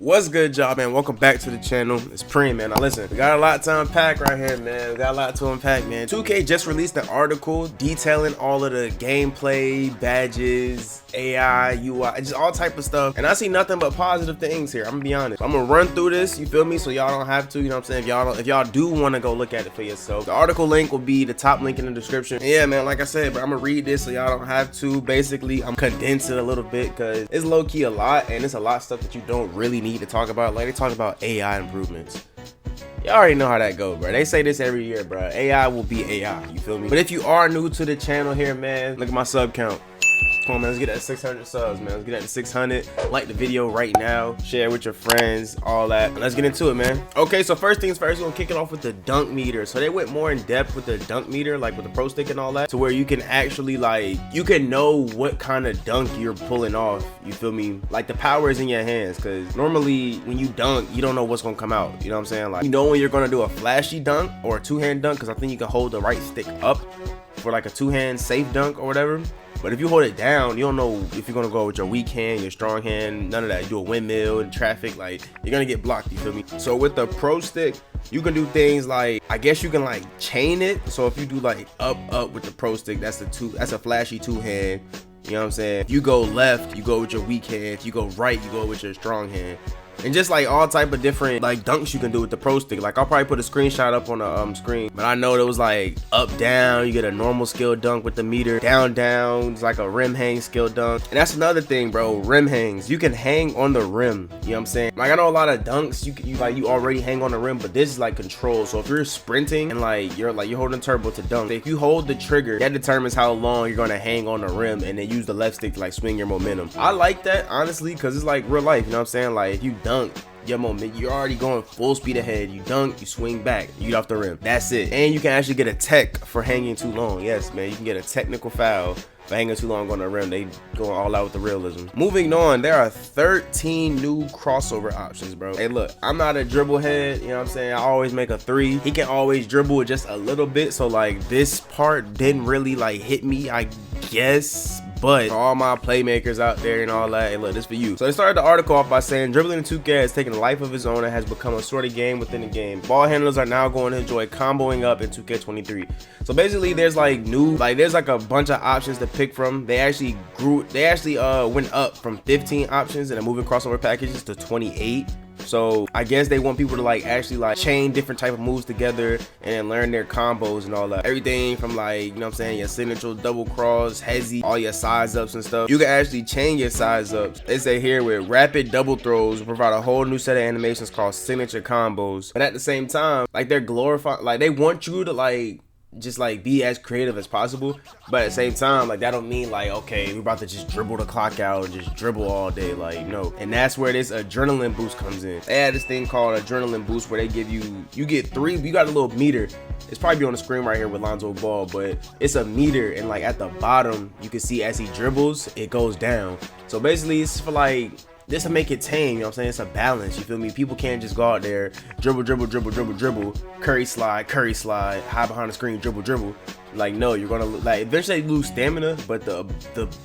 What's good, y'all, man? Welcome back to the channel. It's Preme, man. Now listen, we got a lot to unpack right here, man. We got a lot to unpack, man. 2K just released an article detailing all of the gameplay, badges, AI, UI, just all type of stuff. And I see nothing but positive things here. I'm gonna be honest. I'm gonna run through this, you feel me? So y'all don't have to, you know what I'm saying? If y'all do want to go look at it for yourself, the article link will be the top link in the description. And yeah, man, like I said, but I'm gonna read this so y'all don't have to. Basically, I'm condensing it a little bit because it's low-key a lot, and it's a lot of stuff that you don't really need to talk about. Like, they talk about AI improvements. Y'all already know how that goes, bro. They say this every year, bro. AI will be AI, you feel me? But if you are new to the channel here, man, look at my sub count. Come on, man, let's get that 600 subs, man. Let's get that to 600. Like the video right now, share with your friends, all that. Let's get into it, man. Okay, so first things first, we're gonna kick it off with the dunk meter. So they went more in depth with the dunk meter, like with the pro stick and all that, to where you can actually, like, you can know what kind of dunk you're pulling off, you feel me? Like, the power is in your hands, because normally when you dunk, you don't know what's gonna come out, you know what I'm saying? Like, you know when you're gonna do a flashy dunk or a two-hand dunk, because I think you can hold the right stick up for like a two-hand safe dunk or whatever. But if you hold it down, you don't know if you're gonna go with your weak hand, your strong hand, none of that. You do a windmill in traffic, like, you're gonna get blocked, you feel me? So with the pro stick, you can do things like, I guess you can like chain it. So if you do like up with the pro stick, that's a flashy two hand. You know what I'm saying? If you go left, you go with your weak hand. If you go right, you go with your strong hand. And just like all type of different like dunks you can do with the pro stick. Like, I'll probably put a screenshot up on the screen, but I know there was like up down, you get a normal skill dunk with the meter, down it's like a rim hang skill dunk. And that's another thing, bro, rim hangs, you can hang on the rim, you know what I'm saying? Like, I know a lot of dunks you already hang on the rim, but this is like control. So if you're sprinting and like you're holding turbo to dunk, if you hold the trigger, that determines how long you're gonna hang on the rim, and then use the left stick to like swing your momentum. I like that, honestly, because it's like real life, you know what I'm saying? Like, if you dunk, your moment, you're already going full speed ahead. You dunk, you swing back, you get off the rim. That's it. And you can actually get a tech for hanging too long. Yes, man, you can get a technical foul for hanging too long on the rim. They going all out with the realism. Moving on, there are 13 new crossover options, bro. Hey, look, I'm not a dribble head, you know what I'm saying? I always make a three. He can always dribble just a little bit, so like this part didn't really like hit me, I guess. But for all my playmakers out there and all that, hey, look, this for you. So they started the article off by saying, dribbling in 2K has taken a life of its own and has become a sort of game within the game. Ball handlers are now going to enjoy comboing up in 2K23. So basically, there's like there's like a bunch of options to pick from. They actually went up from 15 options in the moving crossover packages to 28. So I guess they want people to like actually like chain different type of moves together and then learn their combos and all that. Everything from, like, you know what I'm saying, your signature double cross, hezzy, all your size ups and stuff. You can actually change your size ups. They say here with rapid double throws provide a whole new set of animations called signature combos. But at the same time, like, they're glorifying, like, they want you to like just like be as creative as possible, but at the same time, like, that don't mean like, okay, we're about to just dribble the clock out and just dribble all day. Like, no. And that's where this adrenaline boost comes in. They had this thing called adrenaline boost where they give you get three, you got a little meter. It's probably on the screen right here with Lonzo Ball, but it's a meter, and like at the bottom you can see as he dribbles, it goes down. So basically it's for like this to make it tame, you know what I'm saying? It's a balance, you feel me? People can't just go out there, dribble, curry slide, hide behind the screen, dribble. Like, no, you're gonna, like, eventually lose stamina, but the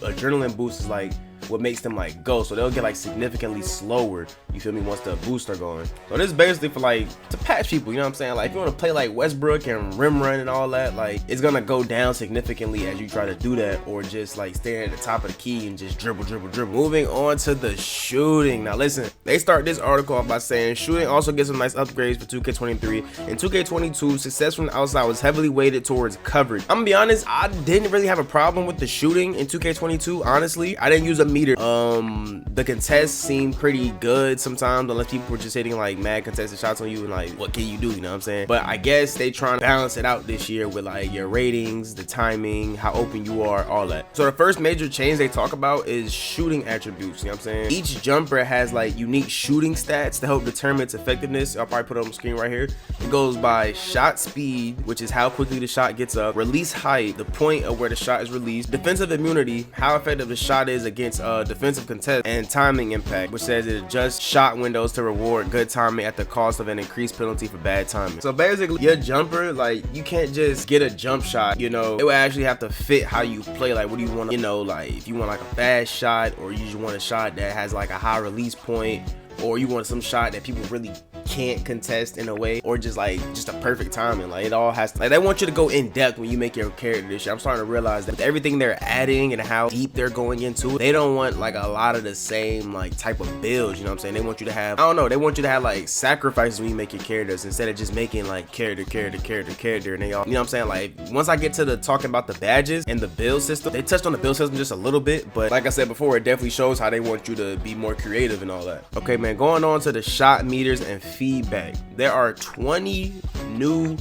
adrenaline boost is like what makes them like go. So they'll get like significantly slower, you feel me, once the boosts are going. So this is basically for like to patch people, you know what I'm saying? Like, if you want to play like Westbrook and rim run and all that, like, it's gonna go down significantly as you try to do that, or just like stay at the top of the key and just dribble. Moving on to the shooting. Now listen, they start this article off by saying shooting also gets some nice upgrades for 2K23. In 2K22, success from the outside was heavily weighted towards coverage. I'm gonna be honest, I didn't really have a problem with the shooting in 2K22. Honestly, I didn't use a meter. The contests seemed pretty good sometimes, unless people were just hitting like mad contested shots on you, and like, what can you do, you know what I'm saying? But I guess they trying to balance it out this year with like your ratings, the timing, how open you are, all that. So the first major change they talk about is shooting attributes, you know what I'm saying? Each jumper has like unique shooting stats to help determine its effectiveness. I'll probably put it on the screen right here. It goes by shot speed, which is how quickly the shot gets up, release height, the point of where the shot is released, defensive immunity, how effective the shot is against defensive contest, and timing impact, which says it adjusts shot windows to reward good timing at the cost of an increased penalty for bad timing. So basically, your jumper, like, you can't just get a jump shot, you know, it would actually have to fit how you play. Like, what do you want, you know, like, if you want like a fast shot, or you just want a shot that has like a high release point, or you want some shot that people really can't contest in a way, or just a perfect timing. Like, it all has to, like, they want you to go in depth when you make your character this shit. I'm starting to realize that with everything they're adding and how deep they're going into it, they don't want like a lot of the same like type of builds, you know what I'm saying? They want you to have, I don't know, they want you to have like sacrifices when you make your characters, instead of just making like character, and they all, you know what I'm saying? Like, once I get to the talking about the badges and the build system, they touched on the build system just a little bit, but like I said before, it definitely shows how they want you to be more creative and all that. Okay, man, going on to the shot meters and feedback. There are 20 new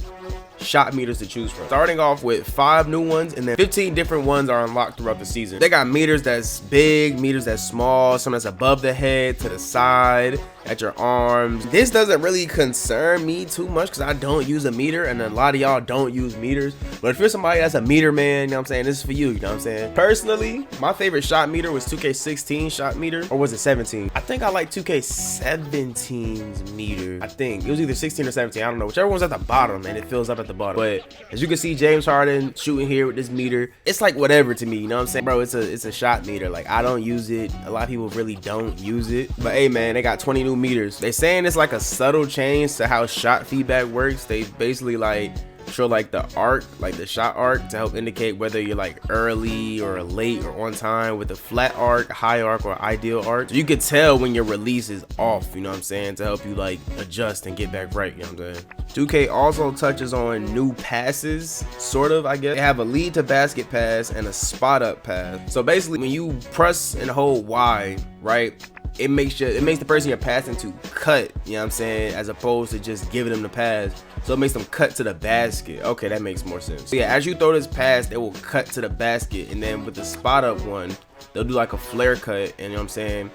shot meters to choose from, starting off with 5 new ones, and then 15 different ones are unlocked throughout the season. They got meters that's big, meters that's small, some that's above the head, to the side, at your arms. This doesn't really concern me too much because I don't use a meter, and a lot of y'all don't use meters. But if you're somebody that's a meter man, you know what I'm saying, this is for you, you know what I'm saying? Personally, my favorite shot meter was 2K16 shot meter, or was it 17? I think I like 2K17's meter. I think it was either 16 or 17, I don't know, whichever one's at the bottom, and it fills up at the bottom. But as you can see, James Harden shooting here with this meter, it's like whatever to me, you know what I'm saying? Bro, it's a shot meter. Like, I don't use it, a lot of people really don't use it, but hey man, they got 20 new meters. They saying it's like a subtle change to how shot feedback works. They basically like show like the arc, like the shot arc, to help indicate whether you're like early or late or on time, with the flat arc, high arc, or ideal arc. So you could tell when your release is off, you know what I'm saying, to help you like adjust and get back right, you know what I'm saying? 2K also touches on new passes, sort of, I guess. They have a lead to basket pass and a spot up pass. So basically, when you press and hold Y, right, it makes the person you're passing to cut, you know what I'm saying, as opposed to just giving them the pass. So it makes them cut to the basket. Okay, that makes more sense. So yeah, as you throw this pass, they will cut to the basket, and then with the spot up one, they'll do like a flare cut, and you know what I'm saying,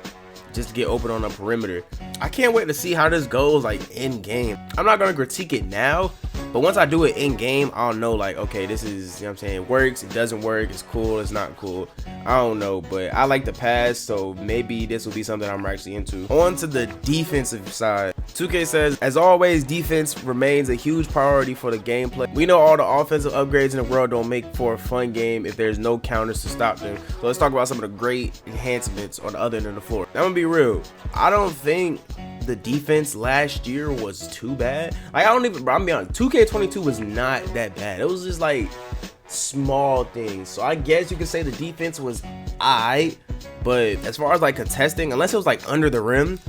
just to get open on the perimeter. I can't wait to see how this goes like in game. I'm not gonna critique it now, but once I do it in game, I'll know like, okay, this is, you know what I'm saying, it works, it doesn't work, it's cool, it's not cool. I don't know, but I like the pass, so maybe this will be something I'm actually into. On to the defensive side. 2K says, as always, defense remains a huge priority for the gameplay. We know all the offensive upgrades in the world don't make for a fun game if there's no counters to stop them. So let's talk about some of the great enhancements on the other end of the floor. I'm gonna be real, I don't think the defense last year was too bad. Like, I'm gonna be honest, 2K22 was not that bad. It was just like small things. So I guess you could say the defense was aight, but as far as like contesting, unless it was like under the rim,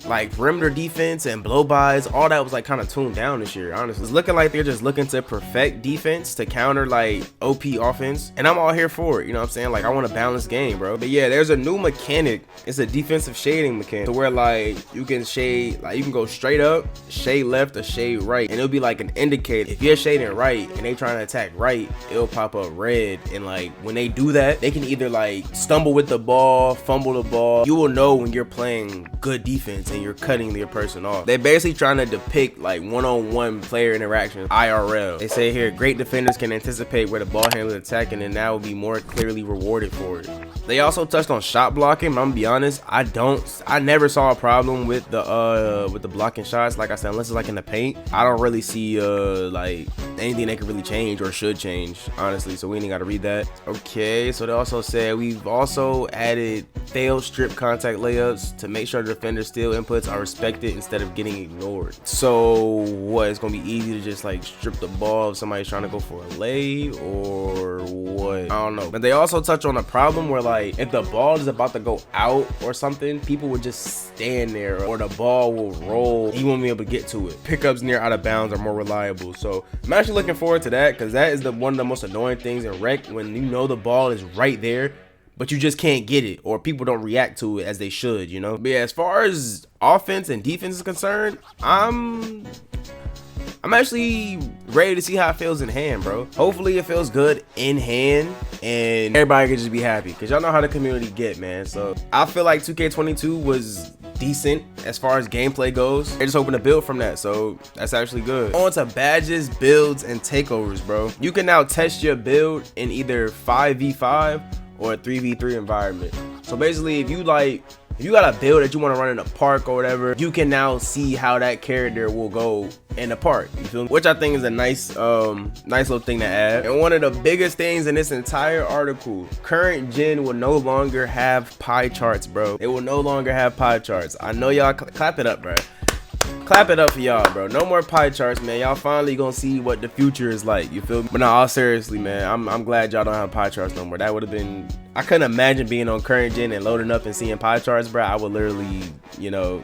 like perimeter defense and blow-bys, all that was like kind of tuned down this year, honestly. It's looking like they're just looking to perfect defense to counter like OP offense, and I'm all here for it, you know what I'm saying? Like, I want a balanced game, bro. But yeah, there's a new mechanic. It's a defensive shading mechanic, to where like you can shade, like you can go straight up, shade left, or shade right, and it'll be like an indicator. If you're shading right and they trying to attack right, it'll pop up red, and like when they do that, they can either like stumble with the ball, fumble the ball. You will know when you're playing good defense and you're cutting your person off. They're basically trying to depict like one-on-one player interaction, IRL. They say here, great defenders can anticipate where the ball handler is attacking, and now will be more clearly rewarded for it. They also touched on shot blocking, but I'm gonna be honest, I never saw a problem with the blocking shots. Like I said, unless it's like in the paint, I don't really see like anything that could really change or should change, honestly. So we ain't gotta read that. Okay, so they also said we've also added failed strip contact layups to make sure the defender's steal inputs are respected instead of getting ignored. So what, it's gonna be easy to just like strip the ball if somebody's trying to go for a lay, or what? I don't know. But they also touch on a problem where like if the ball is about to go out or something, people would just stand there, or the ball will roll, you won't be able to get to it. Pickups near out of bounds are more reliable. So I'm actually looking forward to that, because that is one of the most annoying things in rec, when you know the ball is right there but you just can't get it, or people don't react to it as they should, you know? But yeah, as far as offense and defense is concerned, I'm actually ready to see how it feels in hand, bro. Hopefully it feels good in hand and everybody can just be happy, because y'all know how the community get, man. So I feel like 2K22 was decent as far as gameplay goes. They're just hoping to build from that, so that's actually good. On to badges, builds, and takeovers, bro. You can now test your build in either 5v5 or a 3v3 environment. So basically, if if you got a build that you want to run in a park or whatever, you can now see how that character will go in the park, you feel me? Which I think is a nice little thing to add. And one of the biggest things in this entire article, current gen will no longer have pie charts, bro. It will no longer have pie charts. I know y'all clap it up, bro. Clap it up for y'all, bro. No more pie charts, man. Y'all finally gonna see what the future is like, you feel me? But no, all seriously, man, I'm glad y'all don't have pie charts no more. That would have been, I couldn't imagine being on current gen and loading up and seeing pie charts, bro. I would literally, you know,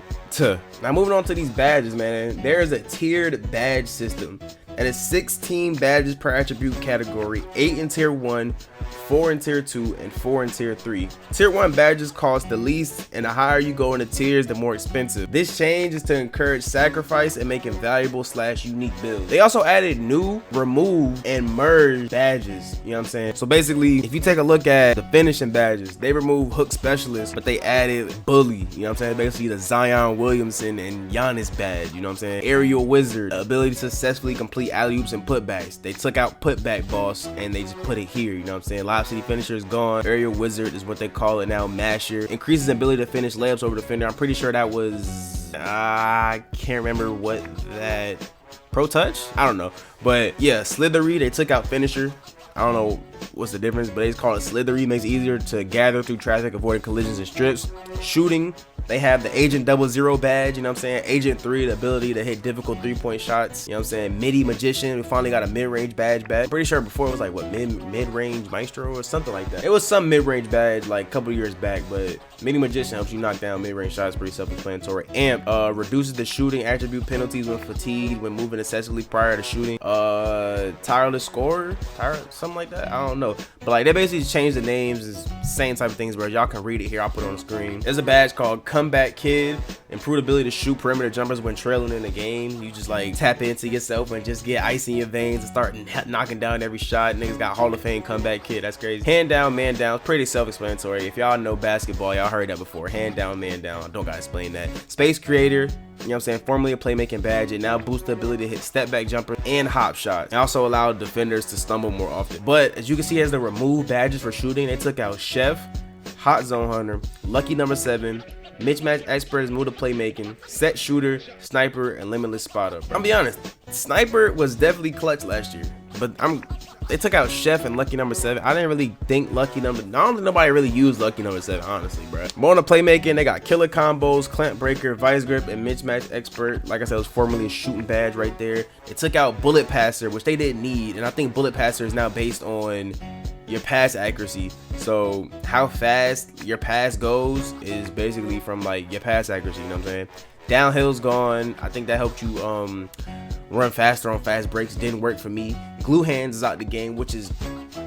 Now moving on to these badges, man. There is a tiered badge system. That is 16 badges per attribute category, 8 in tier 1, 4 in tier 2, and 4 in tier 3. Tier 1 badges cost the least, and the higher you go in the tiers, the more expensive. This change is to encourage sacrifice and making valuable / unique builds. They also added new, remove, and merge badges, you know what I'm saying? So basically, if you take a look at the finishing badges, they removed hook specialist, but they added bully, you know what I'm saying? Basically the Zion Williamson and Giannis badge, you know what I'm saying? Aerial wizard, the ability to successfully complete alley-oops and putbacks. They took out putback boss and they just put it here, you know what I'm saying? Lob City finisher is gone. Aerial wizard is what they call it now. Masher increases ability to finish layups over defender. I'm pretty sure that was I can't remember what that pro touch, I don't know, but yeah, slithery, they took out finisher. I don't know what's the difference, but they just call it slithery. Makes it easier to gather through traffic, avoiding collisions and strips. Shooting, they have the Agent 00 badge, you know what I'm saying? Agent 3, the ability to hit difficult 3-point shots, you know what I'm saying? Midi Magician, we finally got a mid-range badge back. Pretty sure before it was like, what, mid-range Maestro or something like that. It was some mid-range badge like a couple years back, but Midi Magician helps you knock down mid-range shots, pretty self-explanatory. Amp reduces the shooting attribute penalties when fatigued, when moving excessively prior to shooting. Tireless scorer, something like that, I don't know. But like, they basically changed the names, it's same type of things, bro. Y'all can read it here, I'll put it on the screen. There's a badge called Comeback Kid, improved ability to shoot perimeter jumpers when trailing in the game. You just like tap into yourself and just get ice in your veins and start knocking down every shot. Niggas got Hall of Fame Comeback Kid, that's crazy. Hand down, man down, pretty self-explanatory. If y'all know basketball, y'all heard that before. Hand down, man down, I don't gotta explain that. Space Creator, you know what I'm saying, formerly a playmaking badge, it now boosts the ability to hit step back jumper and hop shots. It also allowed defenders to stumble more often. But as you can see, as the removed badges for shooting, they took out Chef, Hot Zone Hunter, Lucky Number 7, Mismatch Expert is moved to playmaking, Set Shooter, Sniper, and Limitless Spotter. I'm gonna be honest, Sniper was definitely clutch last year, but they took out Chef and Lucky Number 7. I didn't really think I don't think nobody really used Lucky Number 7, honestly, bro. More on the playmaking, they got Killer Combos, Clamp Breaker, Vice Grip, and Mismatch Expert. Like I said, it was formerly a shooting badge right there. They took out Bullet Passer, which they didn't need, and I think Bullet Passer is now based on your pass accuracy. So how fast your pass goes is basically from like your pass accuracy, you know what I'm saying? Downhill's gone. I think that helped you run faster on fast breaks. Didn't work for me. Glue hands is out the game, which is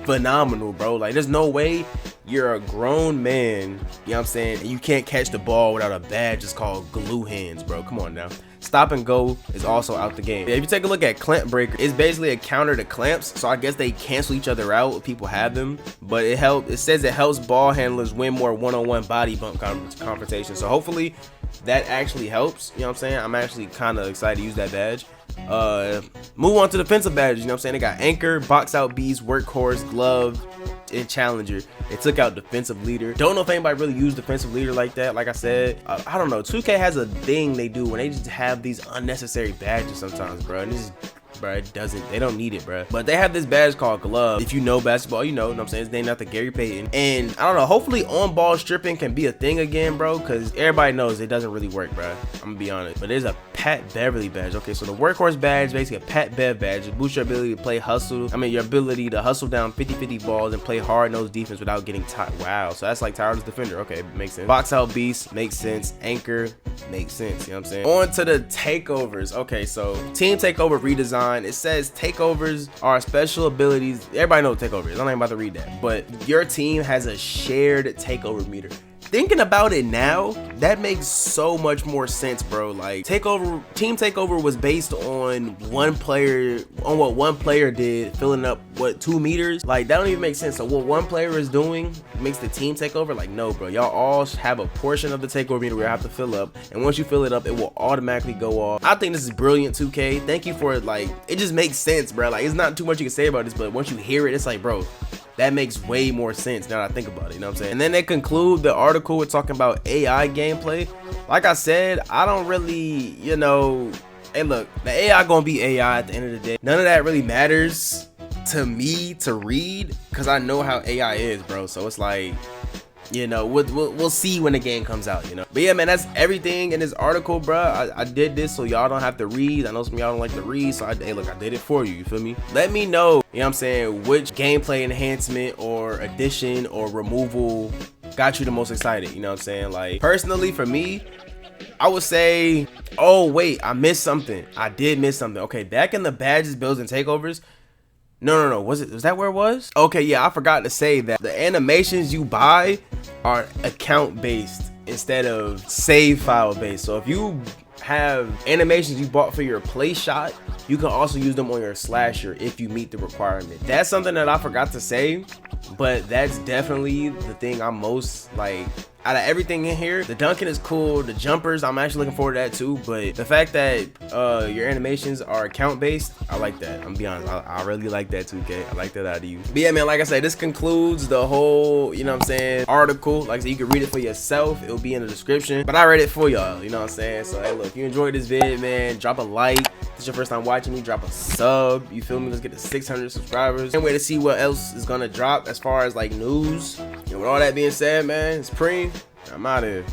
phenomenal, bro. Like, there's no way you're a grown man, you know what I'm saying, and you can't catch the ball without a badge just called glue hands, bro. Come on now. Stop and go is also out the game. If you take a look at Clamp Breaker, it's basically a counter to clamps, so I guess they cancel each other out if people have them, but it says it helps ball handlers win more one-on-one body bump confrontations. So hopefully that actually helps, you know what I'm saying? I'm actually kind of excited to use that badge. Move on to defensive badges, you know what I'm saying? They got Anchor, Box Out Beast, Workhorse, Glove, and Challenger. They took out Defensive Leader. Don't know if anybody really used Defensive Leader like that. Like I said, I don't know. 2K has a thing they do when they just have these unnecessary badges sometimes, bro. And this is, bro, they don't need it, bro. But they have this badge called Glove. If you know basketball, you know what I'm saying? It's named after Gary Payton. And I don't know, hopefully on-ball stripping can be a thing again, bro, because everybody knows it doesn't really work, bro. I'm gonna be honest. But there's a Pat Beverly badge. Okay, so the Workhorse badge is basically a Pat Bev badge. It boosts your ability to play your ability to hustle down 50-50 balls and play hard-nosed defense without getting tired. Wow, so that's like tireless defender. Okay, makes sense. Box Out Beast makes sense. Anchor makes sense, you know what I'm saying? On to the takeovers. Okay, so team takeover redesign. It says takeovers are special abilities. Everybody knows takeovers. I'm not about to read that, but your team has a shared takeover meter. Thinking about it now, that makes so much more sense, bro. Like, team takeover was based on what one player did, filling up 2 meters. Like, that don't even make sense. So what one player is doing makes the team takeover? Like, no, bro. Y'all all have a portion of the takeover meter where you have to fill up, and once you fill it up, it will automatically go off. I think this is brilliant, 2K. Thank you for it. Like, it just makes sense, bro. Like, it's not too much you can say about this, but once you hear it, it's like, bro, that makes way more sense now that I think about it, you know what I'm saying? And then they conclude the article with talking about AI gameplay. Like I said, I don't really, you know, hey look, the AI gonna be AI at the end of the day. None of that really matters to me to read, because I know how AI is, bro. So it's like, you know, we'll see when the game comes out, you know. But yeah, man, that's everything in this article, bro. I did this so y'all don't have to read. I know some of y'all don't like to read, so hey, look, I did it for you, you feel me? Let me know, you know what I'm saying, which gameplay enhancement or addition or removal got you the most excited, you know what I'm saying? Like, personally, for me, I would say, oh, wait, I missed something. I did miss something. Okay, back in the badges, builds, and takeovers, no, was that where it was? Okay, yeah, I forgot to say that the animations you buy are account based instead of save file based. So if you have animations you bought for your play shot, you can also use them on your slasher if you meet the requirement. That's something that I forgot to say, but that's definitely the thing I'm most like, out of everything in here. The dunking is cool, the jumpers, I'm actually looking forward to that too, but the fact that your animations are account based, I like that. I'm gonna be honest, I really like that 2K. I like that out of you. But yeah, man, like I said, this concludes the whole, you know what I'm saying, article. Like I said, you can read it for yourself, it'll be in the description, but I read it for y'all, you know what I'm saying? So hey, look, if you enjoyed this vid, man, drop a like. If this is your first time watching me, drop a sub, you feel me? Let's get to 600 subscribers. Can't wait to see what else is gonna drop as far as like news. And with all that being said, man, it's Preme. I'm out of here.